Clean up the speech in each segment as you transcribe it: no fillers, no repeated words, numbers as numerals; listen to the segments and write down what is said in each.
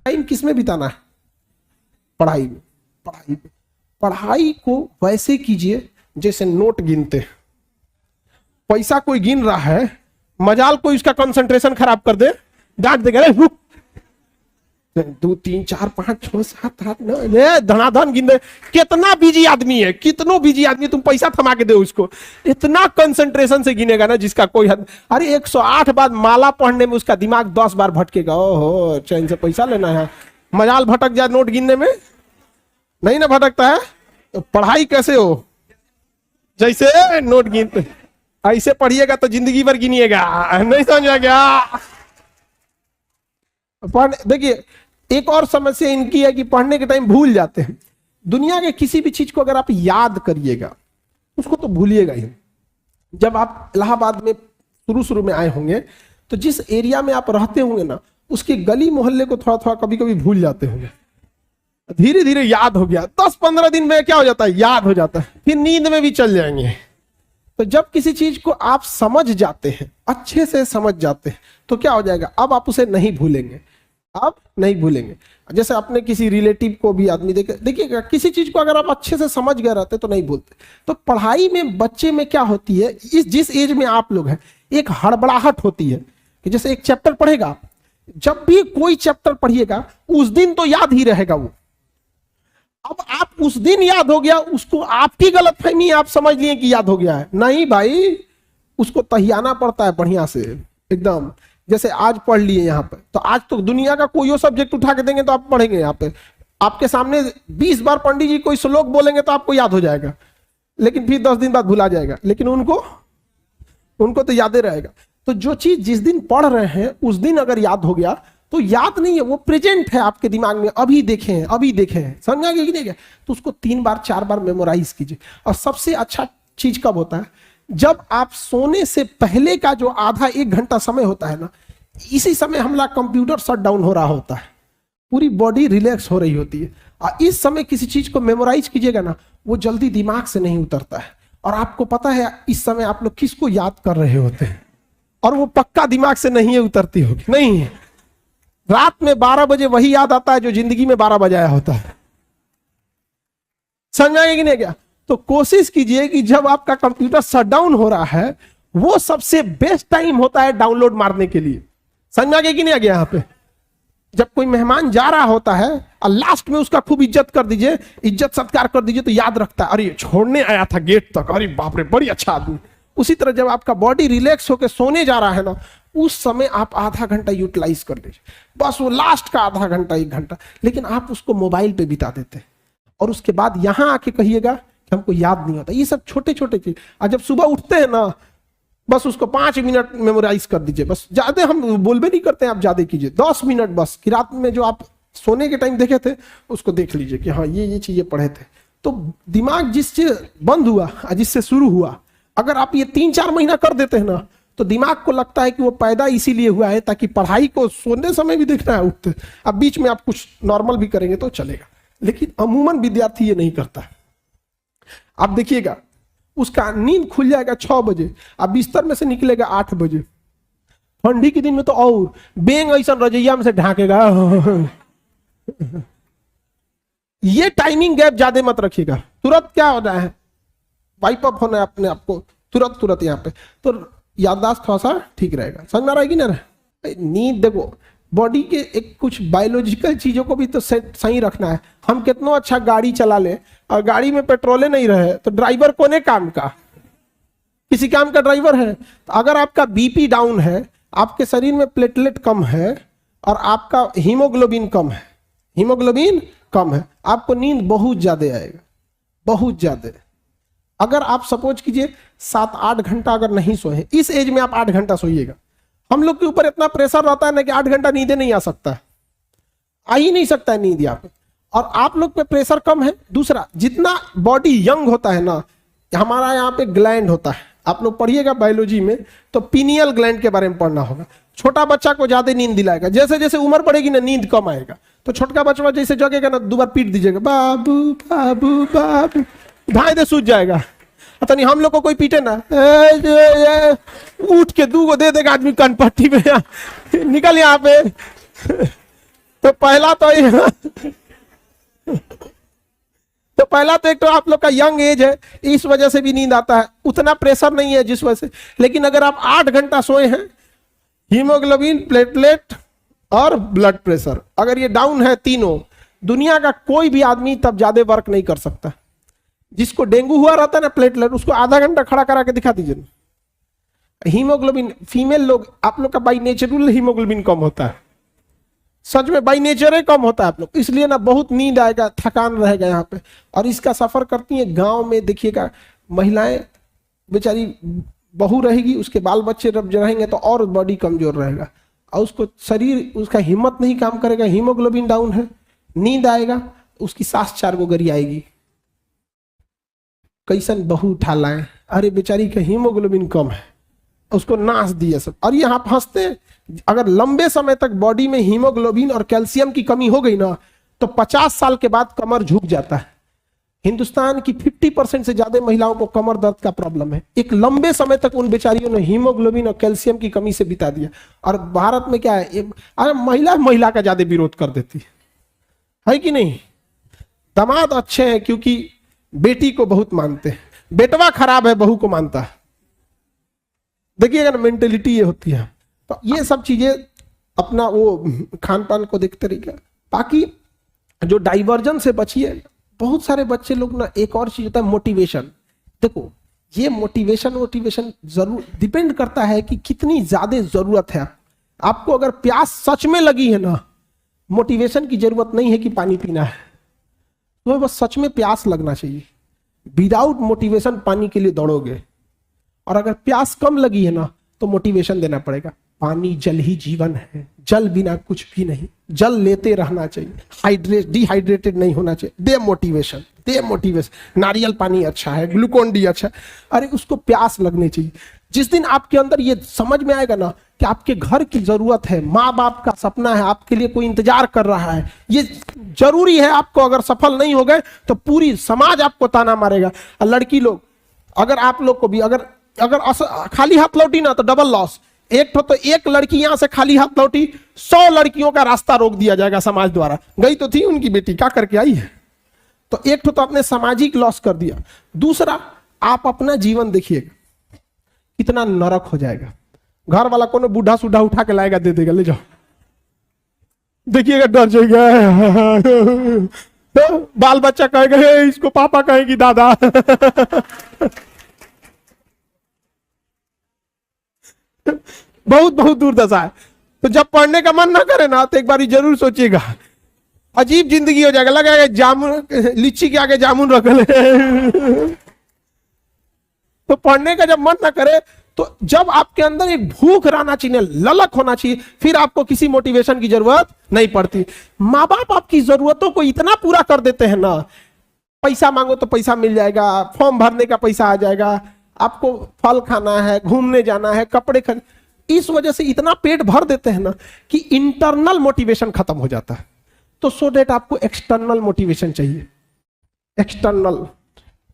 Time किस में बिताना है? पढ़ाई में। पढ़ाई को वैसे कीजिए जैसे नोट गिनते हैं। पैसा कोई गिन रहा है, मजाल कोई उसका कंसंट्रेशन खराब कर दे, डांट देगा, 2 3 4 5 6 7 8 9 धनाधन गिन दे। कितना बिजी आदमी है, कितनो बिजी आदमी, तुम पैसा थमा के दो उसको, इतना कंसंट्रेशन से गिनेगा ना जिसका कोई हद। अरे 108 बार माला पढ़ने में उसका दिमाग 10 बार भटकेगा। ओहो, चैन से पैसा लेना है। मजाल भटक जाए नोट गिनने में, नहीं ना भटकता है। तो पढ़ाई कैसे हो? जैसे नोट गिनते, ऐसे पढ़िएगा तो जिंदगी भर गिनिएगा। नहीं समझ आ गया? देखिए, एक और समस्या इनकी है कि पढ़ने के टाइम भूल जाते हैं। दुनिया के किसी भी चीज को अगर आप याद करिएगा उसको तो भूलिएगा ही। जब आप इलाहाबाद में शुरू में आए होंगे तो जिस एरिया में आप रहते होंगे ना, उसके गली मोहल्ले को थोड़ा थोड़ा कभी कभी भूल जाते होंगे। धीरे धीरे याद हो गया, 10-15 दिन में क्या हो जाता है, याद हो जाता है, फिर नींद में भी चल जाएंगे। तो जब किसी चीज को आप समझ जाते हैं, अच्छे से समझ जाते हैं, तो क्या हो जाएगा, अब आप उसे नहीं भूलेंगे। आप नहीं भूलेंगे। जैसे अपने किसी रिलेटिव को भी आदमी देखिएगा, किसी चीज को अगर आप अच्छे से समझ गए रहते तो नहीं भूलते। तो पढ़ाई में बच्चे में क्या होती है, जिस एज में आप लोग हैं, एक हड़बड़ाहट होती है कि जैसे एक चैप्टर पढ़ेगा, जब भी कोई चैप्टर पढ़िएगा उस दिन तो याद ही रहेगा वो। अब आप उस दिन याद हो गया, उसको आपकी गलतफहमी, आप समझ लिए कि याद हो गया है। नहीं भाई, उसको तहियाना पड़ता है बढ़िया से एकदम। जैसे आज पढ़ लिए यहाँ पे, तो आज तो दुनिया का कोई सब्जेक्ट उठा के देंगे तो आप पढ़ेंगे। यहाँ पे आपके सामने 20 बार पंडित जी कोई श्लोक बोलेंगे तो आपको याद हो जाएगा, लेकिन फिर 10 दिन बाद भुला जाएगा। लेकिन उनको तो याद ही रहेगा। तो जो चीज जिस दिन पढ़ रहे हैं उस दिन अगर याद हो गया तो याद नहीं है, वो प्रेजेंट है आपके दिमाग में, अभी देखे हैं, समझा कि नहीं? तो उसको 3 बार 4 बार मेमोराइज कीजिए। और सबसे अच्छा चीज कब होता है, जब आप सोने से पहले का जो आधा 1 घंटा समय होता है ना, इसी समय हमारा कंप्यूटर शट डाउन हो रहा होता है, पूरी बॉडी रिलैक्स हो रही होती है। और इस समय किसी चीज को मेमोराइज कीजिएगा ना, वो जल्दी दिमाग से नहीं उतरता है। और आपको पता है इस समय आप लोग किसको याद कर रहे होते हैं, और वो पक्का दिमाग से नहीं उतरती होगी। नहीं, रात में 12 बजे वही याद आता है जो जिंदगी में 12 बजाया होता है। समझाएंगे कि नहीं क्या? तो कोशिश कीजिए कि जब आपका कंप्यूटर शट डाउन हो रहा है, वो सबसे बेस्ट टाइम होता है डाउनलोड मारने के लिए। समझ आ गया कि नहीं आ गया? यहाँ पे जब कोई मेहमान जा रहा होता है और लास्ट में उसका खूब इज्जत कर दीजिए, इज्जत सत्कार कर दीजिए, तो याद रखता है, अरे छोड़ने आया था गेट तक, अरे बाप रे बड़ी अच्छा आदमी। उसी तरह जब आपका बॉडी रिलैक्स होकर सोने जा रहा है ना, उस समय आप आधा घंटा यूटिलाइज कर लीजिए, बस वो लास्ट का आधा घंटा 1 घंटा। लेकिन आप उसको मोबाइल पे बिता देते हैं और उसके बाद यहां आके कहिएगा कि हमको याद नहीं होता। ये सब छोटे छोटे चीज। और जब सुबह उठते हैं ना, बस उसको 5 मिनट मेमोराइज कर दीजिए। बस ज्यादा हम बोलबे नहीं करते हैं, आप ज्यादा कीजिए, 10 मिनट बस। कि रात में जो आप सोने के टाइम देखे थे उसको देख लीजिए कि हाँ ये चीजें पढ़े थे। तो दिमाग जिससे बंद हुआ, जिससे शुरू हुआ, अगर आप ये 3-4 महीना कर देते हैं ना, तो दिमाग को लगता है कि वो पैदा इसीलिए हुआ है ताकि पढ़ाई को सोने समय भी देखना है, उठते। अब बीच में आप कुछ नॉर्मल भी करेंगे तो चलेगा, लेकिन अमूमन विद्यार्थी ये नहीं करता है। आप देखिएगा, उसका नींद खुल जाएगा 6 बजे, अब बिस्तर में से निकलेगा 8 बजे। ठंडी के दिन में तो और बेंग ऐसा रजैया में से ढाकेगा। ये टाइमिंग गैप ज्यादा मत रखिएगा। तुरंत क्या होना है, वाइप अप होना है अपने आप को तुरंत यहाँ पे, तो याददाश्त थोड़ा सा ठीक रहेगा। समझ में आ रहा है कि ना? नींद देखो, बॉडी के एक कुछ बायोलॉजिकल चीजों को भी तो सही रखना है। हम कितना अच्छा गाड़ी चला ले और गाड़ी में पेट्रोले नहीं रहे तो ड्राइवर कोने काम का, किसी काम का ड्राइवर है। तो अगर आपका बीपी डाउन है, आपके शरीर में प्लेटलेट कम है और आपका हीमोग्लोबिन कम है, आपको नींद बहुत ज्यादा आएगा, बहुत ज्यादा। अगर आप सपोज कीजिए 7-8 घंटा अगर नहीं सोए, इस एज में आप 8 घंटा सोइएगा। हम लोग के ऊपर इतना प्रेशर रहता है ना कि 8 घंटा नींद नहीं आ सकता है, आ ही नहीं सकता है नींद यहाँ पे। और आप लोग पे प्रेशर कम है। दूसरा, जितना बॉडी यंग होता है ना, हमारा यहाँ पे ग्लैंड होता है, आप लोग पढ़िएगा बायोलॉजी में तो पीनियल ग्लैंड के बारे में पढ़ना होगा। छोटा बच्चा को ज्यादा नींद दिलाएगा, जैसे जैसे उम्र बढ़ेगी ना नींद कम आएगा। तो छोटा बच्चा जैसे जगेगा ना, 2 बार पीट दीजिएगा, बाबू बाबू बाबू, ढाई दे सूझ जाएगा। पता नहीं हम लोग को कोई पीटे ना, उठ के 2 को दे देगा आदमी कनपट्टी में, निकल यहाँ पे। तो पहला तो तो पहला तो एक तो आप लोग का यंग एज है, इस वजह से भी नींद आता है, उतना प्रेशर नहीं है जिस वजह से। लेकिन अगर आप 8 घंटा सोए हैं, हीमोग्लोबिन, प्लेटलेट और ब्लड प्रेशर अगर ये डाउन है तीनों, दुनिया का कोई भी आदमी तब ज्यादा वर्क नहीं कर सकता। जिसको डेंगू हुआ रहता है ना प्लेटलेट, उसको आधा घंटा खड़ा करा के दिखा दीजिए। हीमोग्लोबिन, फीमेल लोग, आप लोग का बाई नेचुरल हीमोग्लोबिन कम होता है, सच में बाई नेचर ही कम होता है आप लोग, इसलिए ना बहुत नींद आएगा, थकान रहेगा यहाँ पे। और इसका सफर करती है गांव में, देखिएगा महिलाएं बेचारी, बहू रहेगी, उसके बाल बच्चे जब रहेंगे तो और बॉडी कमजोर रहेगा, और उसको शरीर, उसका हिम्मत नहीं काम करेगा, हीमोग्लोबिन डाउन है, नींद आएगा, उसकी सांस 4 गो गरी आएगी। कैसन बहू उठा लाए, अरे बेचारी का हीमोग्लोबिन कम है, उसको नाश दिए सब। और यहाँ हंसते, अगर लंबे समय तक बॉडी में हीमोग्लोबिन और कैल्शियम की कमी हो गई ना, तो 50 साल के बाद कमर झुक जाता है। हिंदुस्तान की 50% से ज्यादा महिलाओं को कमर दर्द का प्रॉब्लम है। एक लंबे समय तक उन बेचारियों ने हीमोग्लोबिन और कैल्शियम की कमी से बिता दिया। और भारत में क्या है, अरे महिला का ज्यादा विरोध कर देती है कि नहीं। दामाद अच्छे हैं क्योंकि बेटी को बहुत मानते हैं, बेटवा खराब है बहू को मानता है। देखिएगा ना, मेंटेलिटी ये होती है। तो ये सब चीजें अपना वो खान पान को देखते रहिएगा। बाकी जो डाइवर्जन से बचिए। बहुत सारे बच्चे लोग ना, एक और चीज होता है मोटिवेशन। देखो ये मोटिवेशन जरूर डिपेंड करता है कि कितनी ज्यादा जरूरत है आपको। अगर प्यास सच में लगी है ना, मोटिवेशन की जरूरत नहीं है कि पानी पीना है, तो बस सच में प्यास लगना चाहिए। विदाउट मोटिवेशन पानी के लिए दौड़ोगे। और अगर प्यास कम लगी है ना, तो मोटिवेशन देना पड़ेगा। पानी जल ही जीवन है, जल बिना कुछ भी नहीं, जल लेते रहना चाहिए, डिहाइड्रेटेड नहीं होना चाहिए। दे मोटिवेशन। नारियल पानी अच्छा है, ग्लूकोन डी अच्छा है, अरे उसको प्यास लगनी चाहिए। जिस दिन आपके अंदर ये समझ में आएगा ना कि आपके घर की जरूरत है, माँ बाप का सपना है, आपके लिए कोई इंतजार कर रहा है, ये जरूरी है आपको। अगर सफल नहीं हो गए तो पूरी समाज आपको ताना मारेगा। और लड़की लोग, अगर आप लोग को भी अगर खाली हाथ लौटी ना तो डबल लॉस। एक तो एक लड़की यहां से खाली हाथ लौटी, 100 लड़कियों का रास्ता रोक दिया जाएगा समाज द्वारा। गई तो थी उनकी बेटी, क्या करके आई है। तो एक तो आपने सामाजिक लॉस कर दिया। दूसरा, आप अपना जीवन देखिएगा कितना नरक हो जाएगा। घर वाला कोनो बूढ़ा सुढ़ा उठा के लाएगा, दे देगा, ले जाओ, देखिएगा डर जाएगा। तो बाल बच्चा कहेगा इसको पापा कहेगी दादा। बहुत दुर्दशा है। तो जब पढ़ने का मन ना करे ना, तो एक बार जरूर सोचिएगा, अजीब जिंदगी हो जाएगा। लगेगा जामुन, लीची के आगे जामुन रख ले। तो पढ़ने का जब मन ना करे, तो जब आपके अंदर एक भूख रहना चाहिए, ललक होना चाहिए, फिर आपको किसी मोटिवेशन की जरूरत नहीं पड़ती। माँ बाप आपकी जरूरतों को इतना पूरा कर देते हैं ना, पैसा मांगो तो पैसा मिल जाएगा, फॉर्म भरने का पैसा आ जाएगा, आपको फल खाना है, घूमने जाना है, कपड़े खरीद, इस वजह से इतना पेट भर देते हैं ना कि इंटरनल मोटिवेशन खत्म हो जाता है। तो सो डेट आपको एक्सटर्नल मोटिवेशन चाहिए। एक्सटर्नल,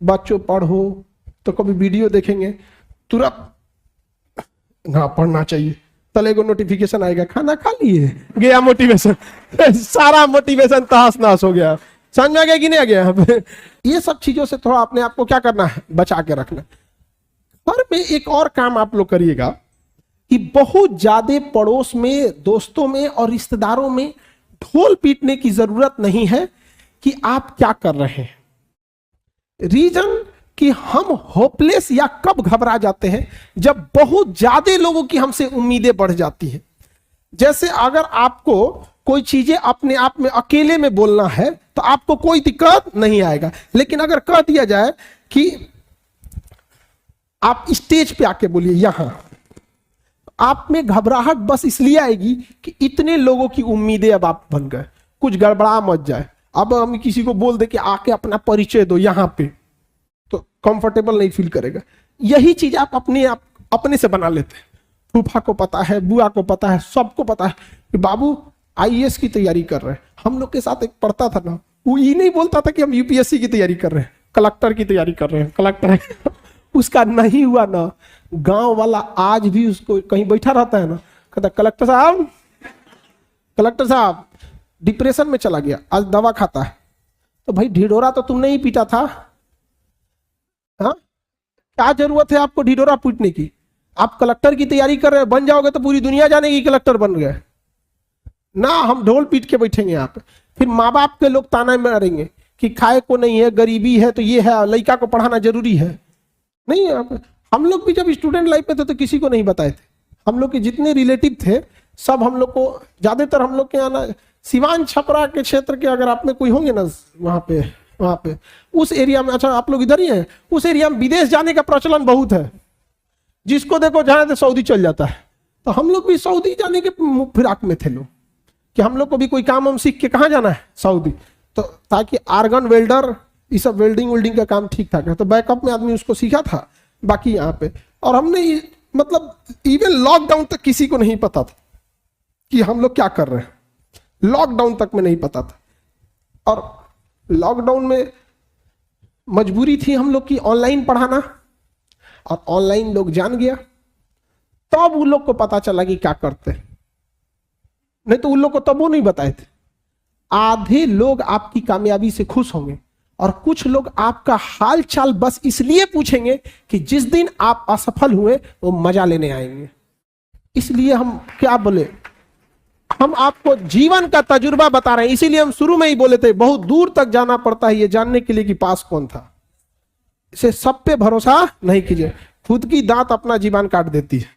बच्चों पढ़ो तो कभी वीडियो देखेंगे तुरंत ना पढ़ना चाहिए, तले को नोटिफिकेशन आएगा, खाना खा लिए, गया मोटिवेशन। सारा मोटिवेशन तहस नहस हो गया। समझ में आ गया कि नहीं आ गया। ये सब चीजों से थोड़ा अपने आप को क्या करना है, बचा के रखना। घर में एक और काम आप लोग करिएगा कि बहुत ज्यादा पड़ोस में, दोस्तों में और रिश्तेदारों में ढोल पीटने की जरूरत नहीं है कि आप क्या कर रहे हैं। रीजन कि हम होपलेस या कब घबरा जाते हैं, जब बहुत ज्यादा लोगों की हमसे उम्मीदें बढ़ जाती हैं। जैसे अगर आपको कोई चीजें अपने आप में अकेले में बोलना है तो आपको कोई दिक्कत नहीं आएगा, लेकिन अगर कह दिया जाए कि आप स्टेज पे आके बोलिए यहां, आप में घबराहट बस इसलिए आएगी कि इतने लोगों की उम्मीदें अब आप बन गए, कुछ गड़बड़ा मत जाए। अब हम किसी को बोल दे कि आके अपना परिचय दो यहां पे, तो कंफर्टेबल नहीं फील करेगा। यही चीज आप अपने से बना लेते हैं। फूफा को पता है, बुआ को पता है, सबको पता है कि बाबू आईएएस की तैयारी कर रहे हैं। हम लोग के साथ एक पढ़ता था ना, वो ये नहीं बोलता था कि हम यूपीएससी की तैयारी कर रहे हैं, कलेक्टर की तैयारी कर रहे हैं, कलेक्टर। उसका नहीं हुआ ना, गांव वाला आज भी उसको कहीं बैठा रहता है ना, कहता कलेक्टर साहब डिप्रेशन में चला गया, आज दवा खाता है। तो भाई ढिढोरा तो तुमने ही पीटा था, हाँ? क्या जरूरत है आपको ढिढोरा पीटने की? आप कलेक्टर की तैयारी कर रहे हैं, बन जाओगे तो पूरी दुनिया जानेगी कलेक्टर बन गए ना। हम ढोल पीट के बैठेंगे यहाँ पे, फिर माँ बाप के लोग ताना मारेंगे कि खाए को नहीं है, गरीबी है, तो ये है, लड़का को पढ़ाना जरूरी है। नहीं, हम लोग भी जब स्टूडेंट लाइफ में थे तो किसी को नहीं बताए थे। हम लोग के जितने रिलेटिव थे सब हम लोग को, ज्यादातर हम लोग के यहाँ ना सिवान छपरा के क्षेत्र के, अगर आप में कोई होंगे ना वहां पे उस एरिया में, अच्छा आप लोग इधर ही हैं, उस एरिया में विदेश जाने का प्रचलन बहुत है। जिसको देखो जहां तो सऊदी चल जाता है। तो हम लोग भी सऊदी जाने के फिराक में थे लोग, कि हम लोग को भी कोई काम हम सीख के कहाँ जाना है, सऊदी। तो ताकि आर्गन वेल्डर, ये सब वेल्डिंग का काम ठीक ठाक है, तो बैकअप में आदमी उसको सीखा था। बाकी यहाँ पे, और हमने मतलब इवन लॉकडाउन तक किसी को नहीं पता था कि हम लोग क्या कर रहे हैं, लॉकडाउन तक में नहीं पता था। और लॉकडाउन में मजबूरी थी हम लोग की ऑनलाइन पढ़ाना, और ऑनलाइन लोग जान गया, तब उन लोग को पता चला कि क्या करते हैं, नहीं तो उन लोग को तब वो नहीं बताए थे। आधे लोग आपकी कामयाबी से खुश होंगे, और कुछ लोग आपका हाल चाल बस इसलिए पूछेंगे कि जिस दिन आप असफल हुए वो मजा लेने आएंगे। इसलिए हम क्या बोले, हम आपको जीवन का तजुर्बा बता रहे हैं। इसीलिए हम शुरू में ही बोले थे बहुत दूर तक जाना पड़ता है ये जानने के लिए कि पास कौन था। इसे सब पे भरोसा नहीं कीजिए, खुद की दांत अपना जीवन काट देती है।